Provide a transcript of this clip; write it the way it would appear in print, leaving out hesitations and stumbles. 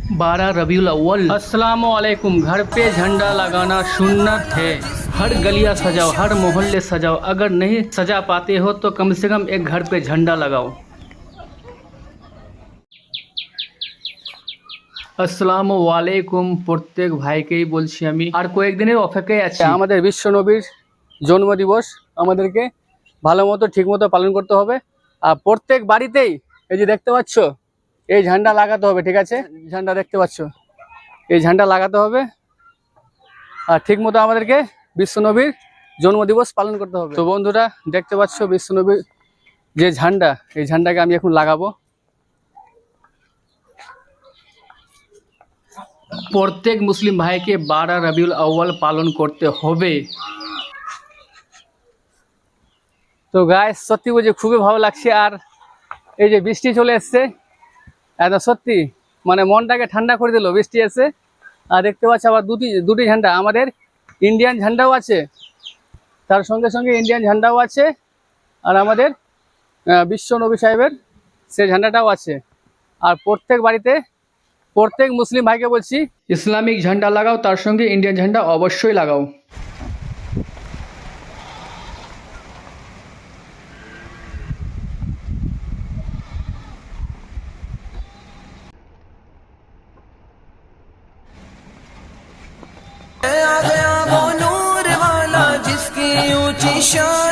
12 रबीउल अव्वल। अस्सलामु अलैकुम। घर पे झंडा लगाना सुन्नत है। हर गलियां सजाओ, हर मोहल्ले सजाओ। अगर नहीं सजा पाते हो तो कम से कम एक घर पे झंडा लगाओ। আসসালামু আলাইকুম প্রত্যেক ভাইকেই বলছি আমি, আর কয়েকদিনের অপেক্ষায় আছি। আমাদের বিশ্ব নবীর জন্মদিবস আমাদেরকে ভালো মতো ঠিক মতো পালন করতে হবে। আর প্রত্যেক বাড়িতেই এই যে দেখতে পাচ্ছ এই ঝান্ডা লাগাতে হবে, ঠিক আছে? ঝান্ডা দেখতে পাচ্ছ, এই ঝান্ডা লাগাতে হবে। আর ঠিক মতো আমাদেরকে বিশ্ব নবীর জন্মদিবস পালন করতে হবে। তো বন্ধুরা দেখতে পাচ্ছ বিশ্ব নবীর যে ঝান্ডা, এই ঝান্ডাকে আমি এখন লাগাবো। প্রত্যেক মুসলিম ভাইকে 12 রবিউল আউয়াল পালন করতে হবে। তো গাইস সত্যি বলছি খুবই ভালো লাগছে। আর এই যে বৃষ্টি চলে এসছে, একদম সত্যি মানে মনটাকে ঠান্ডা করে দিল বৃষ্টি এসে। আর দেখতে পাচ্ছি আবার দুটি ঝান্ডা, আমাদের ইন্ডিয়ান ঝান্ডাও আছে, তার সঙ্গে সঙ্গে ইন্ডিয়ান ঝান্ডাও আছে, আর আমাদের বিশ্ব নবী সাহেবের সে ঝান্ডাটাও আছে। আর প্রত্যেক বাড়িতে প্রত্যেক মুসলিম ভাইকে বলছি ইসলামিক ঝান্ডা লাগাও, তার সঙ্গে ইন্ডিয়ান ঝান্ডা অবশ্যই লাগাও। आ गया वो नूर वाला जिसकी ऊंची शान।